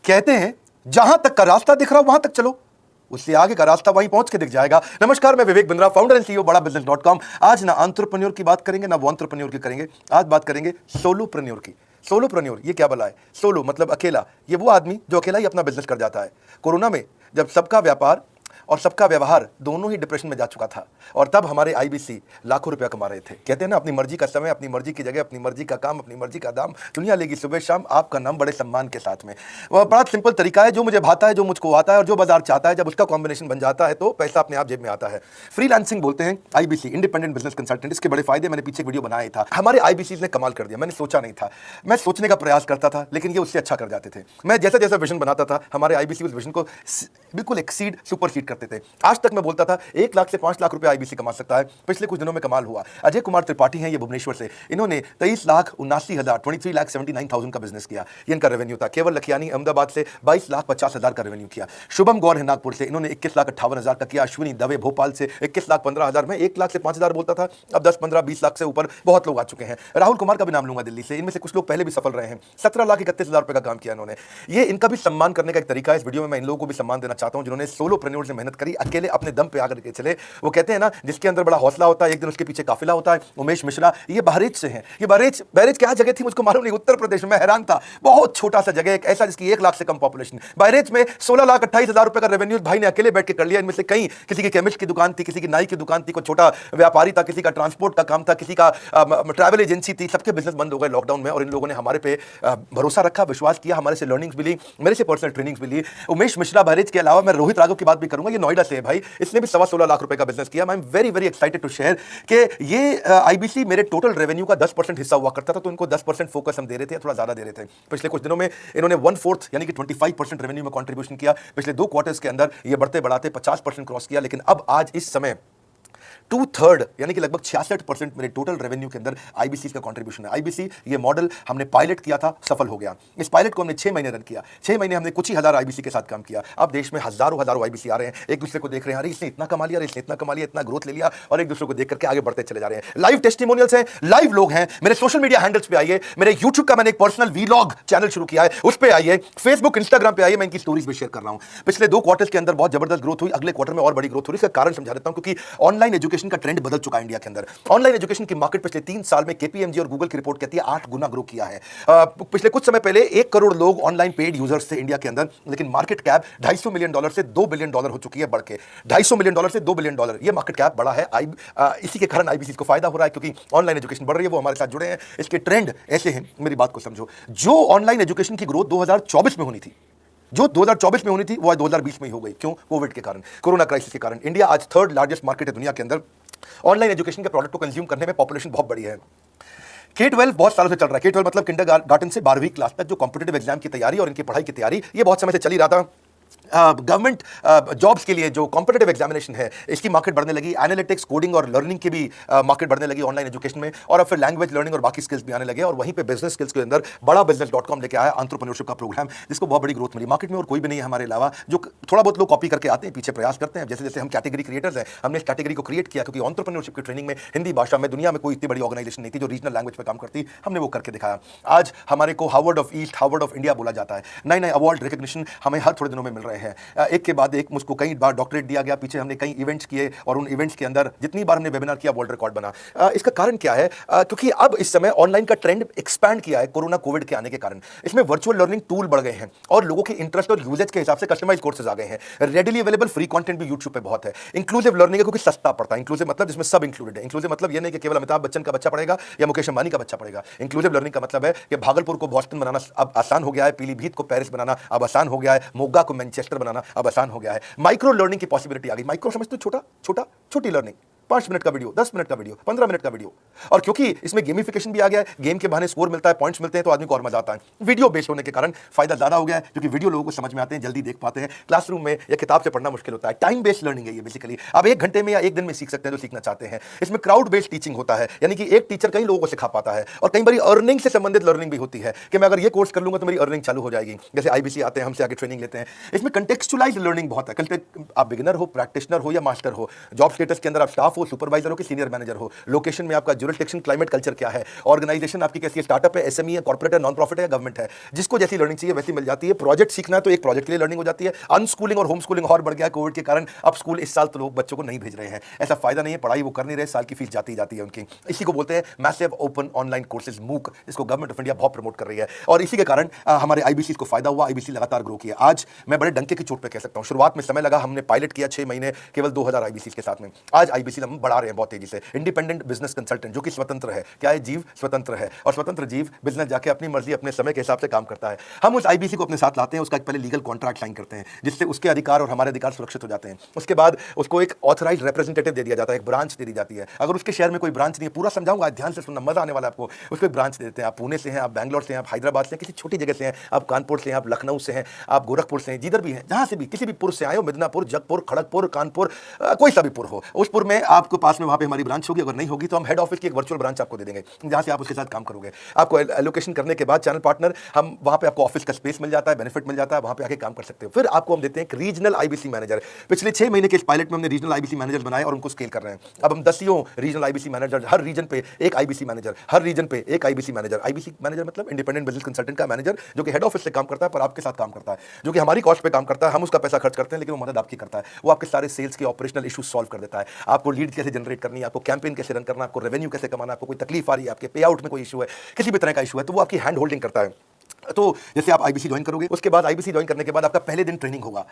कहते हैं जहां तक का रास्ता दिख रहा हो वहां तक चलो, उससे आगे का रास्ता वहीं पहुंच के दिख जाएगा। नमस्कार, मैं Vivek Bindra, founder and CEO बड़ा बिजनेस.com। आज ना एंटरप्रेन्योर की बात करेंगे ना वॉन्टरप्रेन्योर की करेंगे, आज बात करेंगे सोलोप्रेन्योर की। सोलोप्रेन्योर ये क्या बला है? सोलो मतलब अकेला, ये वो आदमी जो अकेला ही अपना बिजनेस कर जाता है। कोरोना में जब सबका व्यापार और सबका व्यवहार दोनों ही डिप्रेशन में जा चुका था, और तब हमारे आईबीसी लाखों रुपया कमा रहे थे। कहते हैं ना, अपनी मर्जी का समय, अपनी मर्जी की जगह, अपनी मर्जी का काम, अपनी मर्जी का दाम, दुनिया लेगी सुबह शाम आपका नाम बड़े सम्मान के साथ में। वह बड़ा सिंपल तरीका है, जो मुझे भाता है, जो मुझको आता है और जो बाजार चाहता है, जब उसका कॉम्बिनेशन बन जाता है तो पैसा अपने आप जेब में आता है। फ्रीलांसिंग बोलते हैं आईबीसी, इंडिपेंडेंट बिजनेस कंसल्टेंट। इसके बड़े फायदे मैंने पीछे वीडियो बनाया था। हमारे आईबीसी ने कमाल कर दिया, मैंने सोचा नहीं था। मैं सोचने का प्रयास करता था लेकिन ये उससे अच्छा कर जाते थे। मैं जैसा जैसा विजन बनाता था, हमारे आईबीसी उस विजन को बिल्कुल एक्सीड, सुपरसीड करते थे। आज तक मैं बोलता था 1 लाख से 5 लाख रुपए आईबीसी कमा सकता है। पिछले कुछ दिनों में कमाल हुआ। अजय कुमार त्रिपाठी हैं, ये भुवनेश्वर से, इन्होंने 23,79,000 23,79,000 का बिजनेस किया। ये इनका रेवेन्यू था। केवल लखियानी अहमदाबाद से 22,50,000 का रेवेन्यू किया। शुभम गौर है नागपुर से, इन्होंने 21,58,000 का किया। अश्विनी दवे भोपाल से 21,15,000 में 1 लाख से 5,000 बोलता था, अब 10, 15, 20 लाख से ऊपर बहुत लोग आ चुके हैं। राहुल कुमार का भी नाम लूंगा दिल्ली से, इनमें से कुछ लोग पहले भी सफल रहे हैं। 17,31,000 रुपए का काम किया इन्होंने। ये इनका भी सम्मान करने का एक तरीका है। इस वीडियो में मैं इन लोगों को भी सम्मान देना चाहता हूं जिन्होंने सोलोप्रेन्योर से मेहनत करी, अकेले अपने दम पे आकर के चले। वो कहते हैं ना, जिसके अंदर बड़ा हौसला होता है एक दिन उसके पीछे काफिला होता है। उमेश मिश्रा, ये बहरेज से हैं। ये बहरेज क्या जगह थी मुझको मालूम नहीं, उत्तर प्रदेश में, हैरान था। बहुत छोटा सा जगह, एक ऐसा जिसकी 1 लाख से कम पॉपुलेशन। बहरेज में 16,28,000 रुपए का रेवेन्यू भाई ने अकेले बैठ के कर लिया। इनमें से कई, किसी की केमिस्ट की दुकान थी, किसी की नाई की दुकान थी, कोई छोटा व्यापारी था, किसी का ट्रांसपोर्ट का काम था, किसी का ट्रैवल एजेंसी थी। सबके बिजनेस बंद हो गए लॉकडाउन में, और इन लोगों ने हमारे पे भरोसा रखा, विश्वास किया, हमारे से लर्निंग्स भी ली, मेरे से पर्सनल ट्रेनिंग्स भी ली। उमेश मिश्रा बहरेज के अलावा मैं रोहित राघव की बात भी करूंगा, ये नोएडा से है भाई, इसने भी 16.25 लाख रुपए का बिजनेस किया। I am very very excited to share कि ये आईबीसी मेरे टोटल रेवेन्यू का 10% हिस्सा हुआ करता था, तो इनको 10% फोकस हम दे रहे थे, थोड़ा ज्यादा दे रहे थे। पिछले कुछ दिनों में इन्होंने 1/4 यानी कि 25% रेवेन्यू में कंट्रीब्यूशन किया। पिछले 2 क्वार्टर्स के अंदर ये बढ़ते बढ़ाते 50% क्रॉस किया। लेकिन अब आज इस समय 2/3 यानी कि लगभग 66% मेरे टोटल रेवेन्यू के अंदर आईबीसी का कंट्रीब्यूशन है। आईबीसी ये मॉडल हमने पायलट किया था, सफल हो गया। इस पायलट को हमने 6 महीने रन किया। 6 महीने हमने कुछ ही हजार आईबीसी के साथ काम किया। अब देश में हजारों हजारों आईबीसी आ रहे हैं, एक दूसरे को देख रहे हैं, अरे इसने इतना कमा लिया, इसने इतना कमा लिया, इतना ग्रोथ ले लिया, और एक दूसरे को देख करके आगे बढ़ते चले जा रहे हैं। लाइव टेस्टिमोनियल्स हैं, लाइव लोग हैं। मेरे सोशल मीडिया हैंडल्स पे आइए, मेरे यूट्यूब का मैंने एक पर्सनल वीलॉग चैनल शुरू किया है, उस पे आइए, फेसबुक इंस्टाग्राम पे आइए, मैं इनकी स्टोरीज भी शेयर कर रहा हूं। पिछले 2 क्वार्टर्स के अंदर बहुत जबरदस्त ग्रोथ हुई, अगले क्वार्टर में और बड़ी ग्रोथ हो रही है। इसका कारण समझा देता हूं, क्योंकि ऑनलाइन एजुकेशन का ट्रेंड बदल चुका है इंडिया के अंदर। ऑनलाइन एजुकेशन की मार्केट पिछले 3 साल में केपीएमजी और गूगल की रिपोर्ट कहती है 8 गुना ग्रो किया है। पिछले कुछ समय पहले 1 करोड़ लोग ऑनलाइन पेड यूजर्स थे इंडिया के अंदर, लेकिन मार्केट कैप $250 मिलियन से $2 बिलियन हो चुकी है, बढ़ के $250 मिलियन से $2 बिलियन ये मार्केट कैप बढ़ा है। इसी के कारण आईबीसी को फायदा हो रहा है, क्योंकि ऑनलाइन एजुकेशन बढ़ रही है, वो हमारे साथ जुड़े हैं। इसके ट्रेंड ऐसे हैं, मेरी बात को समझो। जो ऑनलाइन एजुकेशन की ग्रोथ 2024 में होनी थी, जो 2024 में होनी थी, वो आज 2020 में ही हो गई। क्यों? कोविड के कारण, कोरोना क्राइसिस के कारण। इंडिया आज 3rd लार्जेस्ट मार्केट है दुनिया के अंदर। ऑनलाइन एजुकेशन के प्रोडक्ट को कंज्यूम करने में पॉपुलेशन बहुत बड़ी है। K-12 बहुत सालों से चल रहा है। K-12 मतलब किंडरगार्टन से 12वीं क्लास तक जो कॉम्पिटिटिव एग्जाम की तैयारी और इनकी पढ़ाई की तैयारी, ये बहुत समय से चल ही रहा था। गवर्नमेंट जॉब्स के लिए जो कॉम्पिटिटिव एग्जामिनेशन है, इसकी मार्केट बढ़ने लगी। एनालिटिक्स, कोडिंग और लर्निंग की भी मार्केट बढ़ने लगी ऑनलाइन एजुकेशन में, और अब फिर लैंग्वेज लर्निंग और बाकी स्किल्स भी आने लगे। और वहीं पे बिजनेस स्किल्स के अंदर बड़ा बिजनेस.com लेके आया एंटरप्रेन्योरशिप का प्रोग्राम, जिसको बहुत बड़ी ग्रोथ मिली मार्केट में। और कोई भी नहीं है हमारे अलावा जो थोड़ा बहुत लोग कॉपी करके आते हैं, पीछे प्रयास करते हैं। जैसे जैसे हम कैटेगरी क्रिएटर्स हैं, हमने इस कैटेगरी को क्रिएट किया, क्योंकि एंटरप्रेन्योरशिप की ट्रेनिंग में हिंदी भाषा में दुनिया में कोई इतनी बड़ी ऑर्गेनाइजेशन नहीं थी जो रीजनल लैंग्वेज पर काम करती। हमने वो करके दिखाया। आज हमारे को Harvard of east, Harvard of India बोला जाता है। नए नए अवार्ड, रिकग्निशन हमें हर थोड़े दिनों में मिल रहे हैं, एक के बाद एक। मुझको कई बार डॉक्टरेट दिया गया, पीछे हमने कई इवेंट्स किए, और उन इवेंट्स के अंदर जितनी बार हमने वेबिनार किया, वर्ल्ड रिकॉर्ड बना। इसका कारण क्या है? क्योंकि अब इस समय ऑनलाइन का ट्रेंड एक्सपैंड किया है कोरोना कोविड के आने के कारण। इसमें वर्चुअल लर्निंग टूल बढ़ गए हैं, और लोगों के इंटरेस्ट और यूजेज के हिसाब से कस्टमाइज कोर्सेज आ गए हैं। रेडिली अवेलेबल फ्री कंटेंट भी यूट्यूब पे बहुत है। इंक्लूसिव लर्निंग है, क्योंकि सस्ता पड़ता है। इंक्लूसिव मतलब जिसमें सब इंक्लूडेड है। इंक्लूसिव मतलब ये नहीं कि केवल अमिताभ बच्चन का बच्चा पढ़ेगा या मुकेश अंबानी का बच्चा पढ़ेगा। इंक्लूसिव लर्निंग का मतलब है कि भागलपुर को बॉस्टन बनाना अब आसान हो गया है, पीलीभीत को पेरिस बनाना अब आसान हो गया है, मोगा को मैनचेस्टर बनाना अब आसान हो गया है। माइक्रो लर्निंग की पॉसिबिलिटी आ गई। माइक्रो समझते हो? छोटी लर्निंग, 5 मिनट का वीडियो, 10 मिनट का वीडियो, 15 मिनट का वीडियो। और क्योंकि इसमें गेमिफिकेशन भी आ गया है, गेम के बहाने स्कोर मिलता है, पॉइंट्स मिलते हैं, तो आदमी को और मजा आता है। वीडियो बेस्ड होने के कारण फायदा ज्यादा हो गया है, क्योंकि वीडियो लोगों को समझ में आते हैं, जल्दी देख पाते हैं। क्लासरूम में या किताब से पढ़ना मुश्किल होता है। टाइम बेस्ड लर्निंग है ये बेसिकली। अब 1 घंटे में या 1 दिन में सीख सकते हैं जो सीखना चाहते हैं। इसमें क्राउड बेस्ड टीचिंग होता है, यानी कि एक टीचर कई लोगों को सिखा पाता है। और कई बार अर्निंग से संबंधित लर्निंग भी होती है, कि मैं अगर ये कोर्स कर लूंगा तो मेरी अर्निंग चालू हो जाएगी। जैसे आईबीसी आते हैं, हमसे आगे ट्रेनिंग लेते हैं। इसमें कंटेक्चुअलाइज्ड लर्निंग बहुत है। आप बिगिनर हो, प्रैक्टिशनर हो या मास्टर हो, जॉब स्टेटस के अंदर आप स्टाफ हो वो सुपरवाइजर हो कि सीनियर मैनेजर हो, लोकेशन में आपका ज्यूरिसडिक्शन, क्लाइमेट, कल्चर क्या है, ऑर्गेनाइजेशन आपकी कैसी है, स्टार्टअप है, एसएमई है, कॉर्पोरेट है, नॉन प्रॉफिट है, गवर्नमेंट है, जिसको जैसी लर्निंग चाहिए वैसी मिल जाती है। प्रोजेक्ट सीखना है तो एक प्रोजेक्ट के लिए लर्निंग हो जाती है। अनस्कूलिंग और होम स्कूलिंग और बढ़ गया कोविड के कारण। अब स्कूल इस साल तो लोग बच्चों को नहीं भेज रहे हैं, ऐसा फायदा नहीं है, पढ़ाई वो कर नहीं रहे, साल की फीस जाती जाती है उनकी। इसी को बोलते हैं मैसिव ओपन ऑनलाइन कोर्सेज, मूक, इसको गवर्नमेंट ऑफ इंडिया बहुत प्रमोट कर रही है और इसी के कारण हमारे आईबीसी को फायदा हुआ। आईबीसी लगातार ग्रो किया। आज मैं बड़े डंके की चोट पे कह सकता हूं, शुरुआत में समय लगा, हमने पायलट किया 6 महीने केवल 2000 आईबीसी के साथ में। आज आईबीसी हम बढ़ा रहे हैं बहुत तेजी से। इंडिपेंडेंट बिजनेस कंसल्टेंट, जो कि स्वतंत्र है। क्या है? जीव स्वतंत्र है और स्वतंत्र जीव बिजनेस जाके अपनी मर्जी अपने समय के हिसाब से काम करता है। हम उस आईबीसी को अपने साथ लाते हैं, उसका एक पहले लीगल कॉन्ट्रैक्ट साइन करते हैं जिससे उसके अधिकार और हमारे अधिकार सुरक्षित हो जाते हैं। उसके बाद उसको एक ऑथराइज्ड रिप्रेजेंटेटिव दे दिया जाता है, एक ब्रांच दे दी जाती है। अगर उसके शहर में कोई ब्रांच नहीं है, पूरा समझाऊंगा, ध्यान से सुनना, मजा आने वाला है आपको। उसको एक ब्रांच देते हैं। आप पुणे से हैं, आप बैंगलोर से हैं, आप हैदराबाद से हैं, किसी छोटी जगह से हैं, आप कानपुर से हैं, आप लखनऊ से हैं, आप गोरखपुर से हैं, जिधर भी हैं, जहां से भी किसी भी पुर से आए हो, मिदनापुर, जगपुर, खड़गपुर, कानपुर, कोई सा भी पुर हो, उस पुर में आपके पास में वहां पे हमारी ब्रांच होगी। अगर नहीं होगी तो हम हेड ऑफिस की एक वर्चुअल ब्रांच आपको दे देंगे जहां से आप उसके साथ काम करोगे। आपको एलोकेशन करने के बाद चैनल पार्टनर, हम वहां पे आपको ऑफिस का स्पेस मिल जाता है, बेनिफिट मिल जाता है, वहां पे आके काम कर सकते हो। फिर आपको हम देते हैं एक रीजनल आईबीसी मैनेजर। पिछले 6 महीने के इस पायलट में हमने रीजनल आईबीसी मैनेजर बनाए और उनको स्केल कर रहे हैं। अब हम 10 रीजनल आईबीसी मैनेजर, हर रीजन पे एक आईबीसी मैनेजर, हर रीजन पे एक आईबीसी मैनेजर। आईबीसी मैनेजर मतलब इंडिपेंडेंट बिजनेस कंसल्टेंट का मैनेजर, जो कि हेड ऑफिस से काम करता है पर आपके साथ काम करता है, जो कि हमारी कॉस्ट पे काम करता है। हम उसका पैसा खर्च करते हैं लेकिन वो मदद आपकी करता है। वो आपके सारे सेल्स के ऑपरेशनल इशू सॉल्व कर देता है। आपको लीड कैसे जनरेट करनी है, आपको कैंपेन कैसे रन करना है, आपको रेवेन्यू कैसे कमाना है, आपको कोई तकलीफ आ रही है, आपके पे आउट में कोई इशू है, किसी भी तरह का इशू है, तो वो आपकी हैंड होल्डिंग करता है। तो जैसे आप आईबीसी ज्वाइन करोगे, उसके बाद आईबीसी ज्वाइन करने के बाद आपका पहले दिन ट्रेनिंग होगा।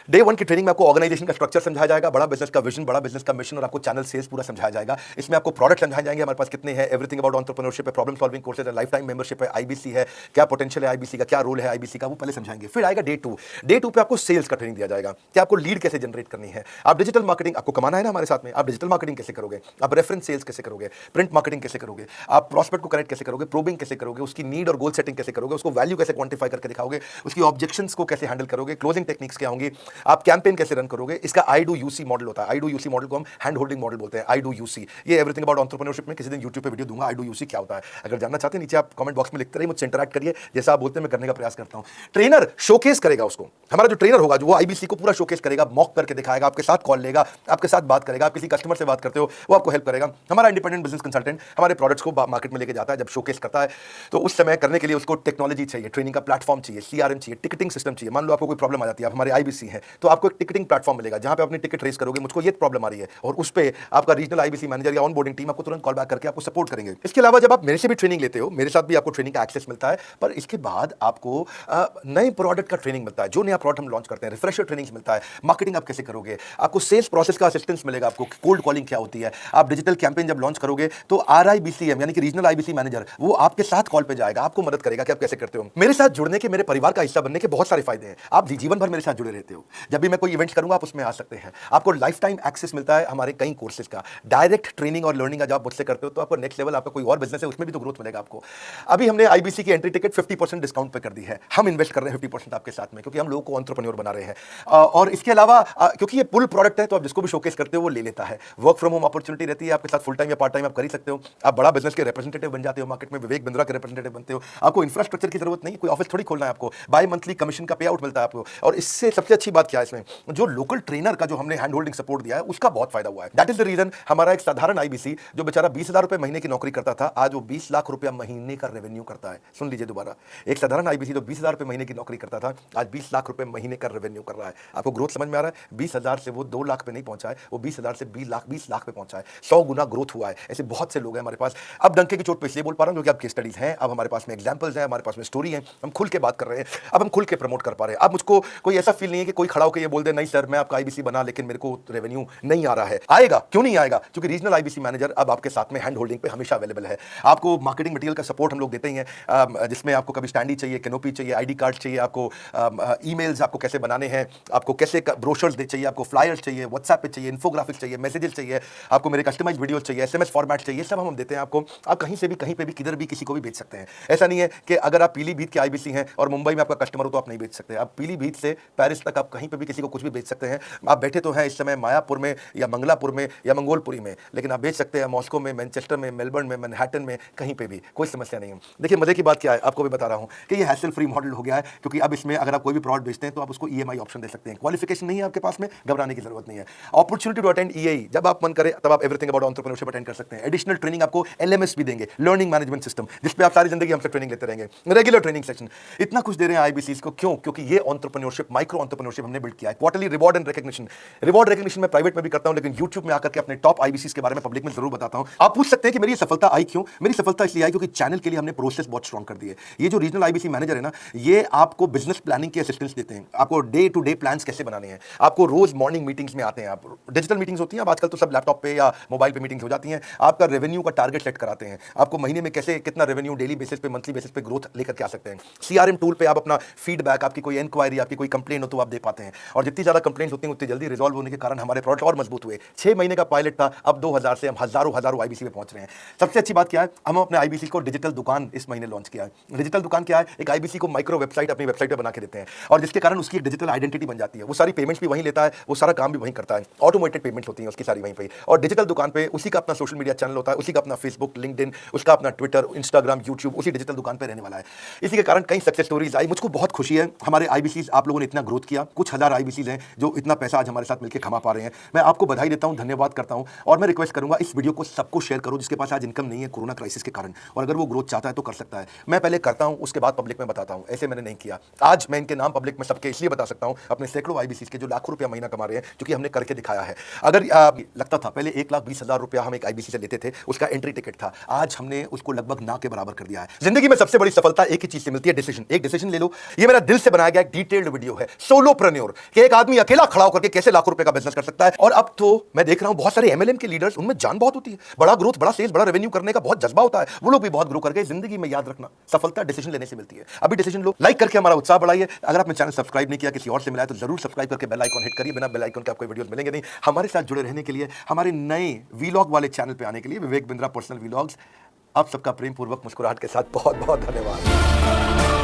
डे 1 की ट्रेनिंग में आपको ऑर्गेनाइजेशन का स्ट्रक्चर समझाया जाएगा, बड़ा बिजनेस का विजन, बड़ा बिजनेस का मिशन और आपको चैनल सेल्स पूरा समझाया जाएगा। इसमें आपको प्रोडक्ट समझाए जाएंगे, हमारे पास कितने हैं, एवरीथिंग अबाउट एंटरप्रेन्योरशिप है, प्रॉब्लम सॉल्विंग कोर्सेज है, लाइफ टाइम मेंबरशिप है, आईबीसी है, क्या पोटेंशियल है आईबीसी का, क्या रोल है आईबीसी का, वो पहले समझाएंगे। फिर आएगा डे 2। डे 2 पे आपको सेल्स का ट्रेनिंग दिया जाएगा कि आपको लीड कैसे जनरेट करनी है। आप डिजिटल मार्केटिंग आपको कमाना है ना हमारे साथ में, आप डिजिटल मार्केटिंग कैसे करोगे, आप रेफरेंस सेल्स कैसे करोगे, प्रिंट मार्केटिंग कैसे करोगे, आप प्रॉस्पेक्ट को कनेक्ट कैसे करोगे, प्रोबिंग कैसे करोगे, उसकी नीड और गोल सेटिंग कैसे करोगे, उसको वैल्यू कैसे क्वांटिफाई करके दिखाओगे, उसकी ऑब्जेक्शंस को कैसे हैंडल करोगे, क्लोजिंग टेक्निक्स क्या होंगी, आप कैंपेन कैसे रन करोगे। इसका आई डू यूसी मॉडल होता है। आई डू यूसी मॉडल को हम हैंड होल्डिंग मॉडल बोलते हैं। आई डू यूसी, ये एवरीथिंग अबाउट एंटरप्रेन्योरशिप में किसी दिन यूट्यूब पे वीडियो दूंगा, आई डू यूसी क्या होता है। अगर जानना चाहते हैं नीचे आप कमेंट बॉक्स में लिखते रहिए, मुझसे इंटरैक्ट करिए, जैसा आप बोलते हैं मैं करने का प्रयास करता हूं। ट्रेनर शोकेस करेगा उसको, हमारा जो ट्रेनर होगा जो वो आईबीसी को पूरा शोकेस करेगा, मॉक करके दिखाएगा, आपके साथ कॉल लेगा, आपके साथ बात करेगा, आप किसी कस्टमर से बात करते हो वो आपको हेल्प करेगा। हमारा इंडिपेंडेंट बिजनेस कंसल्टेंट हमारे प्रोडक्ट्स को मार्केट में लेके जाता है। जब शोकेस करता है तो उस समय करने के लिए उसको टेक्नोलॉजी चाहिए, ट्रेनिंग का प्लेटफॉर्म चाहिए, सीआरएम चाहिए, टिकटिंग सिस्टम चाहिए। मान लो आपको कोई प्रॉब्लम आ जाती है, आप हमारे आईबीसी हैं, तो आपको एक टिकटिंग प्लेटफॉर्म मिलेगा जहां पे अपनी टिकट रेस करोगे, मुझको ये प्रॉब्लम आ रही है, और उस पे आपका रीजनल आईबीसी मैनेजर या ऑनबोर्डिंग टीम आपको तुरंत कॉल बैक करके आपको सपोर्ट करेंगे। इसके अलावा जब आप मेरे से भी ट्रेनिंग लेते हो, मेरे साथ भी आपको ट्रेनिंग का एक्सेस मिलता है, पर इसके बाद आपको नए प्रोडक्ट का ट्रेनिंग मिलता है। जो नया प्रोडक्ट हम लॉन्च करते हैं, रिफ्रेशर ट्रेनिंग मिलता है, मार्केटिंग आप कैसे करोगे, आपको सेल्स प्रोसेस का असिस्टेंस मिलेगा, आपको कोल्ड कॉलिंग क्या होती है, आप डिजिटल कैंपेन जब लॉन्च करोगे तो आरआईबीसीएम यानी कि रीजनल आईबीसी मैनेजर वो आपके साथ कॉल पे जाएगा, आपको मदद करेगा कि आप कैसे करते हो। मेरे साथ जुड़ने के, मेरे परिवार का हिस्सा बनने के बहुत सारे फायदे हैं। आप जीवन भर मेरे साथ जुड़े रहते हो, जब भी मैं कोई इवेंट्स करूंगा आप उसमें आ सकते हैं। आपको लाइफ टाइम एक्सेस मिलता है हमारे कई कोर्सेज का, डायरेक्ट ट्रेनिंग और लर्निंग का। जब आप मुझसे करते हो तो आपको नेक्स्ट लेवल, आपका कोई और बिजनेस है उसमें भी तो ग्रोथ मिलेगा आपको। अभी हमने आईबीसी की एंट्री टिकट 50% डिस्काउंट पे कर दी है। हम इन्वेस्ट कर रहे हैं 50% आपके साथ में, क्योंकि हम लोगों को एंटरप्रेन्योर बना रहे हैं। और इसके अलावा क्योंकि ये पुल प्रोडक्ट है तो आप जिसको भी शोकेस करते हो वो ले लेता है। वर्क फ्रॉम होम अपॉर्चुनिटी रहती है आपके साथ, फुल टाइम या पार्ट टाइम आप कर ही सकते हो। आप बड़ा बिजनेस के रिप्रेजेंटेटिव बन जाते हो, मार्केट में विवेक बिंद्रा के रिप्रेजेंटेटिव बनते हो। आपको इंफ्रास्ट्रक्चर की जरूरत नहीं, कोई ऑफिस थोड़ी खोलना है आपको, बाय मंथली कमीशन का पे आउट मिलता है आपको। और इससे सबसे अच्छी बात क्या है इसमें, जो लोकल ट्रेनर का जो हमने हैंड होल्डिंग सपोर्ट दिया है उसका बहुत फायदा हुआ है। दैट इज द रीजन हमारा एक साधारण आईबीसी जो बेचारा 20,000 रुपए महीने की नौकरी करता था, आज वो 20 लाख रुपया महीने का रेवेन्यू करता है। सुन लीजिए दोबारा, एक साधारण आईबीसी जो 20,000 रुपए महीने की नौकरी करता था, आज 20 लाख रुपए महीने का रेवेन्यू कर रहा है। आपको ग्रोथ समझ में आ रहा है? 20,000 से वो 2 लाख पे नहीं पहुंचा है, वो 20,000 से 20 लाख पे पहुंचा है। 100 गुना ग्रोथ हुआ है। ऐसे बहुत से लोग हैं हमारे पास। अब डंके की चोट पे इसलिए बोल पा रहा हूं क्योंकि अब केस स्टडीज हैं, अब हमारे पास में एग्जांपल्स हैं, हमारे पास में स्टोरी है, हम खुल के बात कर रहे हैं, अब हम खुल के प्रमोट कर पा रहे हैं। अब मुझको कोई ऐसा फील नहीं है कि कोई खड़ा होकर ये बोल दे नहीं सर मैं आपका आईबीसी बना लेकिन मेरे को रेवेन्यू नहीं आ रहा है। आएगा, क्यों नहीं आएगा? क्योंकि रीजनल आईबीसी मैनेजर अब आपके साथ में हैंड होल्डिंग पे हमेशा अवेलेबल है। आपको मार्केटिंग मटेरियल का सपोर्ट हम लोग देते ही हैं, जिसमें आपको कभी स्टैंडी चाहिए, कैनोपी चाहिए, आईडी कार्ड चाहिए, आपको ईमेल्स आपको कैसे बनाने हैं, आपको कैसे ब्रोशर्स चाहिए, आपको फ्लायर्स चाहिए, व्हाट्सएप पे चाहिए, इन्फोग्राफिक्स चाहिए, मैसेजेस चाहिए, आपको मेरे कस्टमाइज्ड वीडियोस चाहिए, एसएमएस फॉर्मेट चाहिए, सब हम देते हैं आपको। आप कहीं से भी, कहीं पे भी, किधर भी, किसी को भी भेज सकते हैं। ऐसा नहीं है कि अगर आप पीली पीलीभीत के आईबीसी हैं और मुंबई में आपका कस्टमर हो तो आप नहीं बेच सकते। आप पीलीभीत से पेरिस तक आप कहीं पे भी किसी को कुछ भी बेच सकते हैं। आप बैठे तो हैं इस समय मायापुर में या मंगलापुर में या मंगोलपुरी में, लेकिन आप बेच सकते हैं मॉस्को में, मैनचेस्टर में, मेलबर्न में, मैनहट्टन में, कहीं पे भी, कोई समस्या नहीं है। देखिए मजे की बात क्या है, आपको भी बता रहा हूं कि ये हैसल फ्री मॉडल हो गया है, क्योंकि अब इसमें अगर आप कोई भी प्रोडक्ट बेचते हैं तो आप उसको ईएमआई ऑप्शन दे सकते हैं। क्वालिफिकेशन नहीं है आपके पास में, घबराने की जरूरत नहीं है। अपॉर्चुनिटी टू अटेंड ईएई, जब आप मन करे तब आप एवरीथिंग अबाउट एंटरप्रेन्योरशिप अटेंड कर सकते हैं। एडिशनल ट्रेनिंग आपको एलएमएस भी देंगे, लर्निंग मैनेजमेंट सिस्टम, जिस पे आप सारी जिंदगी हमसे ट्रेनिंग लेते रहेंगे। रेगुलर ट्रेनिंग सेशन, इतना कुछ दे रहे हैं आईबीसीज को, क्यों? क्योंकि ये एंटरप्रेन्योरशिप, माइक्रो एंटरप्रेन्योरशिप हमने बिल्ड किया है। Quarterly reward and recognition, reward recognition मैं प्राइवेट में भी करता हूं, लेकिन यूट्यूब में आकर के अपने टॉप आईबीसीज के बारे में पब्लिक में जरूर बताता हूं। आप पूछ सकते हैं कि मेरी सफलता आई क्यों? मेरी सफलता इसलिए आई क्योंकि चैनल के लिए हमने प्रोसेस बहुत स्ट्रॉन्ग कर दी है। ये जो रीजनल आईबीसी मैनेजर है ना, ये आपको बिजनेस प्लानिंग की असिस्टेंस देते हैं, आपको डे टू डे प्लान्स कैसे बनाने हैं, आपको रोज मॉर्निंग मीटिंग्स में आते हैं। आप डिजिटल मीटिंग्स होती हैं, अब आजकल तो सब लैपटॉप पे या मोबाइल पे मीटिंग्स हो जाती हैं। आपका रेवेन्यू का टारगेट सेट कराते हैं, आपको महीने में कैसे कितना रेवेन्यू डेली बेसिस पे, मंथली बेसिस पे ग्रोथ लेकर के आ सकते हैं। सीआरएम टूल पे आप अपना फीडबैक, आपकी कोई इंक्वायरी, आपकी कोई कंप्लेंट हो तो आप दे पाते हैं, और जितनी ज्यादा कंप्लेंट्स होती हैं उतनी जल्दी रिजॉल्व होने के कारण हमारे प्रोडक्ट और मजबूत हुए। 6 महीने का पायलट था, अब 2000 से हम हजारों आईबीसी पे पहुंच रहे हैं। सबसे अच्छी बात क्या है, हम अपने आईबीसी को डिजिटल दुकान इस महीने लॉन्च किया है। डिजिटल दुकान क्या है? एक आईबीसी को माइक्रो वेबसाइट अपनी वेबसाइट पे बना के देते हैं, और जिसके कारण उसकी एक डिजिटल आइडेंटिटी बन जाती है। वो सारी पेमेंट्स भी वहीं लेता है, वो सारा काम भी वहीं करता है, ऑटोमेटेड पेमेंट्स होती हैं उसकी सारी वहीं पे। और डिजिटल दुकान पे उसी का अपना सोशल मीडिया चैनल होता है, उसी का अपना फेसबुक, लिंक्डइन, उसका अपना ट्विटर, इंस्टाग्राम, यूट्यूब उसी डिजिटल दुकान पे रहने वाला है। इसी के कारण कई सक्सेस स्टोरीज आई, मुझको बहुत खुशी है। हमारे आईबीसीज आप लोगों ने इतना ग्रोथ किया, कुछ हजार आईबीसीज हैं जो इतना पैसा आज हमारे साथ मिलकर कमा पा रहे हैं। मैं आपको बधाई देता हूं, धन्यवाद करता हूं, और मैं रिक्वेस्ट करूंगा इस वीडियो को सबको शेयर करो जिसके पास आज इनकम नहीं है कोरोना क्राइसिस के कारण, और अगर वो ग्रोथ चाहता है तो कर सकता है। मैं पहले करता हूं, उसके बाद पब्लिक में बताता हूं, ऐसे मैंने नहीं किया। आज मैं इनके नाम पब्लिक में सबके इसलिए बता सकता हूं, अपने सैकड़ों आईबीसीज के जो लाखों रुपया महीना कमा रहे हैं, क्योंकि हमने करके दिखाया है। अगर लगता था पहले 1,20,000 रुपया हम एक आईबीसी से लेते थे, उसका एंट्री टिकट था, आज हमने उसको लगभग ना के बराबर कर दिया है। जिंदगी में सबसे बड़ी सफलता एक ही चीज से मिलती है, डिसीजन। एक डिसीजन ले लो। ये मेरा दिल से बनाया गया एक डिटेल्ड वीडियो है, सोलोप्रेन्योर, कि एक आदमी अकेला खड़ा होकर के कैसे लाखों रुपए का बिजनेस कर सकता है। और अब तो मैं देख रहा हूं बहुत सारे एमएलएम के लीडर्स, उनमें जान बहुत होती है, बड़ा ग्रोथ, बड़ा सेल्स, बड़ा रेवेन्यू करने का बहुत जज्बा होता है, वो लोग भी बहुत ग्रो कर गए। जिंदगी में याद रखना, सफलता डिसीजन लेने से मिलती है। अभी डिसीजन लो, लाइक करके हमारा उत्साह बढ़ाइए। अगर आपने चैनल सब्सक्राइब नहीं किया, किसी और से मिला है तो जरूर सब्सक्राइब करके बेल आइकन हिट करिए। बिना बेल आइकन के आपको वीडियोस मिलेंगे नहीं। हमारे साथ जुड़े रहने के लिए, हमारे नए वीलॉग वाले चैनल पे आने के लिए, विवेक बिंद्रा पर्सनल वीलॉग्स, आप सबका प्रेम पूर्वक मुस्कुराहट के साथ बहुत बहुत धन्यवाद।